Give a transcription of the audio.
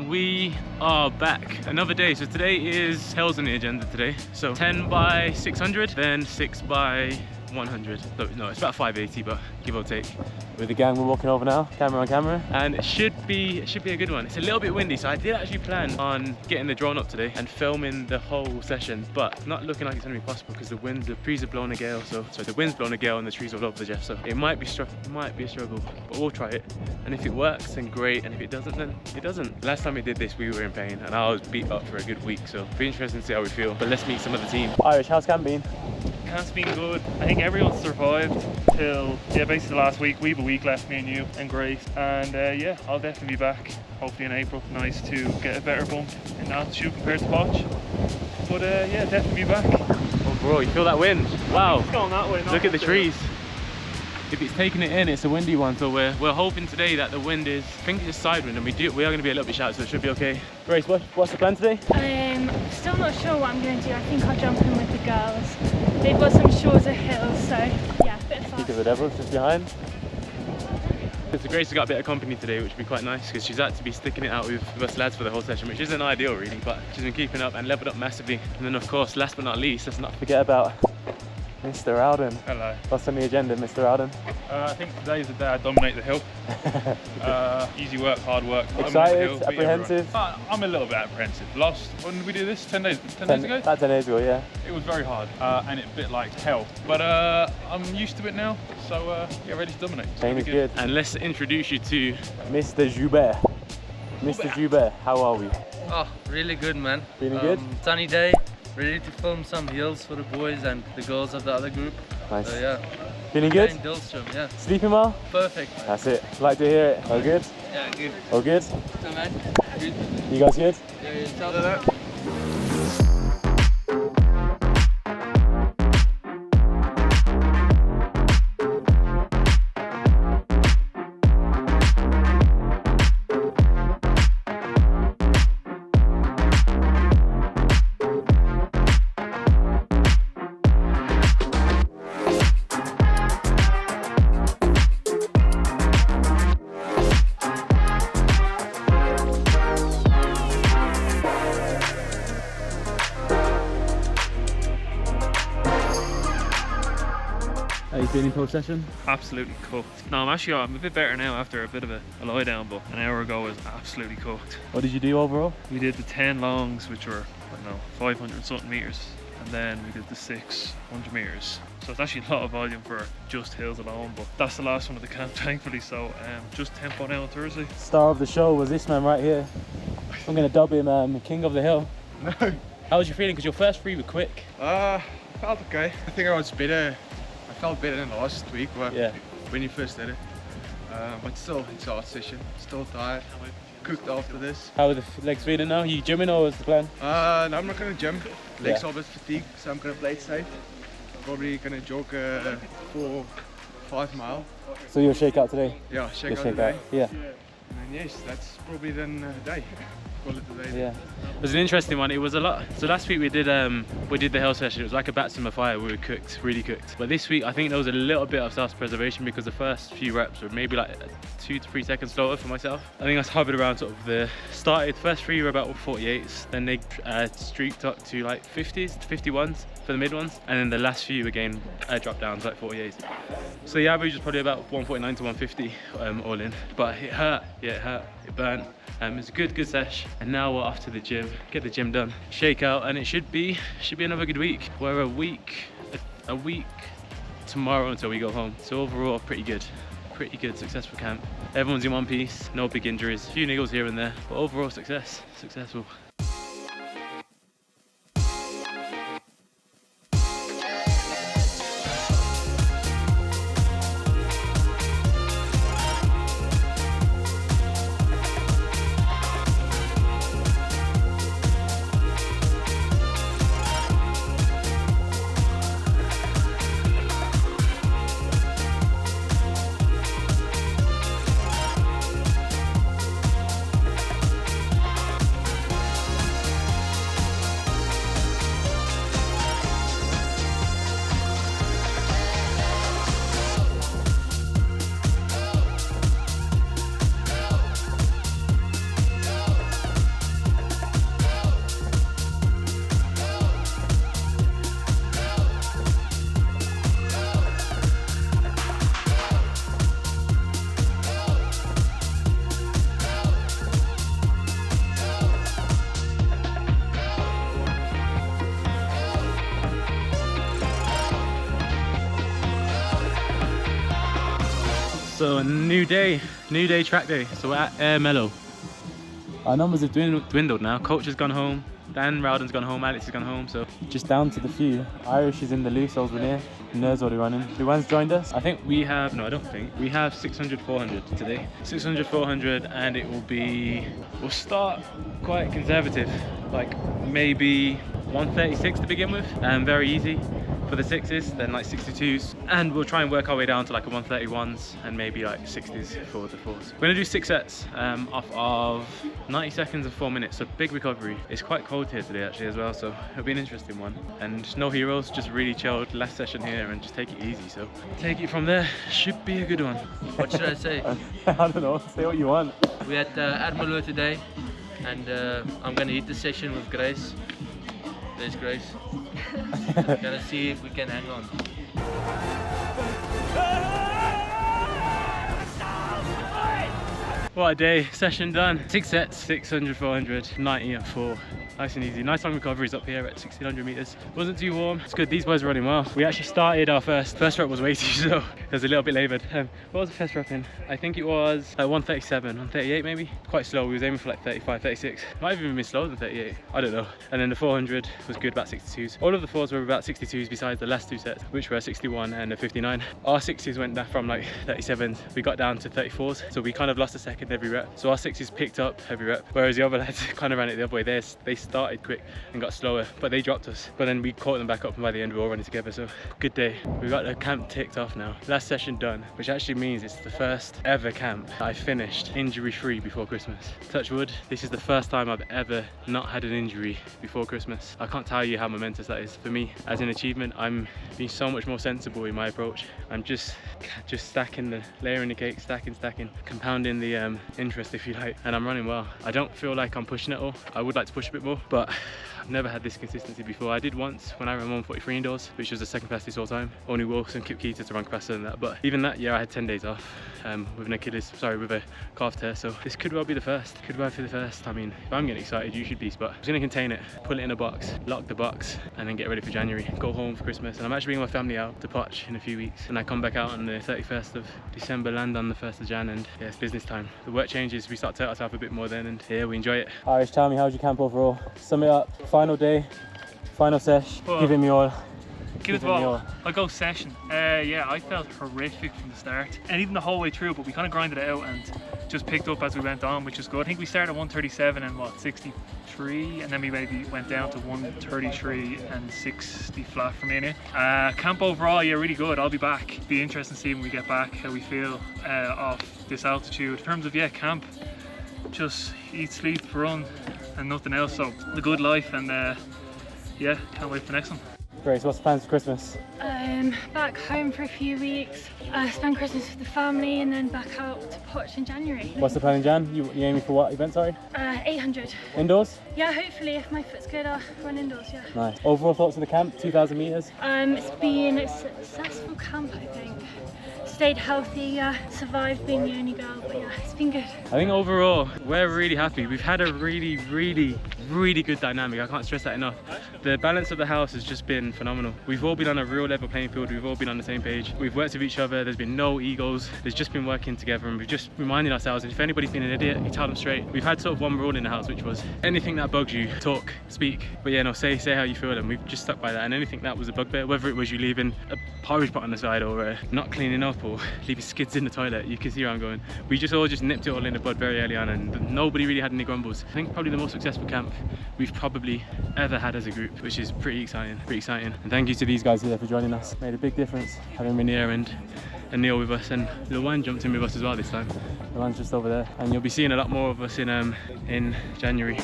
we are back. Another day. So today is hills on the agenda today. So 10 by 600, then 6 by 100. So, no, it's about 580, but give or take. With the gang, we're walking over now, camera on camera, and it should be a good one. It's a little bit windy, so I did actually plan on getting the drone up today and filming the whole session, but not looking like it's gonna be possible because the trees are blowing a gale. So the wind's blowing a gale and the trees all over the Jeff. So it might be a struggle, but we'll try it. And if it works, then great. And if it doesn't, then it doesn't. Last time we did this, we were in pain, and I was beat up for a good week. So it'll be interesting to see how we feel. But let's meet some of the team. Irish, how's camp been? Camp's been good. I think everyone survived till basically the last week. We have a week left, me and you and Grace, and yeah, I'll definitely be back hopefully in April. Nice to get a better bump in altitude compared to Potch, but yeah, definitely be back. Oh bro, you feel that wind? Wow, It's going that way. look at the trees. If it's taking it in, it's a windy one, so we're hoping today that the wind is, I think it's side wind, and we are going to be a little bit shallow, so it should be okay. Grace, what's the plan today? Still not sure what I'm going to do. I think I'll jump in with the girls. They've got some shorter hills, so yeah, a bit fast. Speak of the devils just behind. So Grace has got a bit of company today, which would be quite nice because she's had to be sticking it out with us lads for the whole session, which isn't ideal really, but she's been keeping up and leveled up massively. And then of course, last but not least, let's not forget about Mr. Alden. Hello. What's on the agenda, Mr. Alden? I think today's the day I dominate the hill. Easy work, hard work. Excited? Apprehensive? I'm a little bit apprehensive. When did we do this? 10 days ago? About 10 days ago, yeah. It was very hard and it bit like hell. But I'm used to it now, so get ready to dominate. Pain is good. And let's introduce you to Mr. Joubert. Mr. Joubert, how are we? Oh, really good, man. Feeling good? Sunny day, ready to film some hills for the boys and the girls of the other group. Nice. So yeah. Feeling good? In Dillstrom, yeah. Sleeping well? Perfect. That's it. Like to hear it. All good? Yeah, good. All good? So man, good. You guys good? Yeah, yourself? How you feeling post-session? Absolutely cooked. No, I'm a bit better now after a bit of a lie down, but an hour ago was absolutely cooked. What did you do overall? We did the 10 longs, which were, I don't know, 500 something meters, and then we did the 600 meters. So it's actually a lot of volume for just hills alone, but that's the last one of the camp, thankfully. So just tempo now on Thursday. Star of the show was this man right here. I'm gonna dub him King of the Hill. No. How was you feeling? Because your first three were quick. I felt okay. I think I was better. I felt better than last week Yeah. when you first did it. But still, it's a hard session. Still tired. Cooked after this. How are the legs feeling now? You gymming or what's the plan? No, I'm not gonna gym. Legs are a bit fatigued, so I'm gonna play it safe. Probably gonna jog 4-5 miles. So you'll shake out today? Yeah, shake You'll out shake today. out. Yeah. And yes, that's probably then a day. Call it a day. Yeah. It was an interesting one. It was a lot. So last week we did the hill session. It was like a baptism of fire. We were cooked, really cooked. But this week I think there was a little bit of self-preservation because the first few reps were maybe like 2 to 3 seconds slower for myself. I think I was hovered around sort of the first 3 were about 48s, then they streaked up to like 50s to 51s for the mid ones, and then the last few again dropped down to like 48s. So the average was probably about 149 to 150 all in, but it hurt. Yeah, it hurt. It burnt. It was a good sesh, and now we're off to the gym, get the gym done, shake out, and it should be another good week. We're a week tomorrow until we go home. So overall, pretty good, successful camp. Everyone's in one piece, no big injuries, a few niggles here and there, but overall successful. So new day track day. So we're at Air Mellow. Our numbers have dwindled now. Coach has gone home, Dan Rowden's gone home, Alex has gone home, so just down to the few. Irish is in the loose, We're near. Nerds already running. Luan's joined us. I think we have, no I don't think, we have 600, 400 today. 600, 400 and it will be, we'll start quite conservative, like maybe 136 to begin with, and very easy for the 6s, then like 62s, and we'll try and work our way down to like a 131s and maybe like 60s for the 4s. We're gonna do 6 sets off of 90 seconds and 4 minutes, so big recovery. It's quite cold here today actually as well, so it'll be an interesting one. And no heroes, just really chilled, last session here, and just take it easy. So take it from there, should be a good one. What should I say? I don't know, say what you want. We had Admiral today, and I'm gonna eat the session with Grace. There's Grace. Gonna see if we can hang on. What a day, session done. 6 sets, 600, 400, 90 and 4. Nice and easy. Nice long recoveries up here at 1600 meters. Wasn't too warm. It's good. These boys are running well. We actually started our first rep was weighty, so it was a little bit laboured. What was the first rep in? I think it was like 137, 138 maybe. Quite slow. We was aiming for like 35, 36. Might have even been slower than 38. I don't know. And then the 400 was good, about 62s. All of the 4s were about 62s besides the last 2 sets, which were 61 and a 59. Our 6s went down from like 37s. We got down to 34s, so we kind of lost a second every rep. So our 6s picked up every rep, whereas the other lads kind of ran it the other way. They started quick and got slower, but they dropped us. But then we caught them back up, and by the end we were all running together. So good day. We got the camp ticked off now. Last session done, which actually means it's the first ever camp I finished injury-free before Christmas. Touch wood, this is the first time I've ever not had an injury before Christmas. I can't tell you how momentous that is for me as an achievement. I'm being so much more sensible in my approach. I'm just stacking layering the cake, stacking, compounding the interest, if you like, and I'm running well. I don't feel like I'm pushing it all. I would like to push a bit more, but I've never had this consistency before. I did once when I ran 143 indoors, which was the second fastest all time. Only Wilson, Kip Keita to run faster than that, but even that year I had 10 days off with a calf tear, so this could well be the first. Could well be the first. I mean, if I'm getting excited, you should be, but I'm just gonna contain it, put it in a box, lock the box, and then get ready for January. Go home for Christmas, and I'm actually bringing my family out to Poch in a few weeks, and I come back out on the 31st of December, land on the 1st of Jan, and yeah, it's business time. The work changes, we start to hurt ourselves a bit more then, and yeah, we enjoy it. Irish, tell me, how's your camp overall? Sum it up. Final day, final sesh, give it me all. Give it all. I'll go session. Yeah, I felt horrific from the start, and even the whole way through, but we kind of grinded it out and just picked up as we went on, which is good. I think we started at 137 and what, 63, and then we maybe went down to 133 and 60 flat for me. Camp overall, yeah, really good. I'll be back. Be interesting to see when we get back how we feel off this altitude. In terms of, yeah, camp, just eat, sleep, run, and nothing else. So the good life, and yeah, can't wait for the next one. Grace, what's the plans for Christmas? Back home for a few weeks, spend Christmas with the family, and then back out to Poch in January. What's the plan in Jan? You aiming for what event, sorry? 800. Indoors? Yeah, hopefully, if my foot's good, I'll run indoors, yeah. Nice. Overall thoughts of the camp, 2,000 meters? It's been a successful camp, I think. Stayed healthy, survived being the only girl, but yeah, it's been good. I think overall, we're really happy. We've had a really good dynamic. I can't stress that enough. The balance of the house has just been phenomenal. We've all been on a real level playing field. We've all been on the same page. We've worked with each other. There's been no egos. There's just been working together, and we've just reminded ourselves, if anybody's been an idiot, you tell them straight. We've had sort of one rule in the house, which was anything that bugs you, talk, speak. But yeah, no, say how you feel, and we've just stuck by that. And anything that was a bugbear, whether it was you leaving a porridge pot on the side, or not cleaning up, or leaving skids in the toilet, you can see where I'm going. We just all nipped it all in the bud very early on, and nobody really had any grumbles. I think probably the most successful camp we've probably ever had as a group, which is pretty exciting. And thank you to these guys here for joining us. Made a big difference having Rainier and Neil with us, and Luan jumped in with us as well this time. Luan's just over there, and you'll be seeing a lot more of us in January.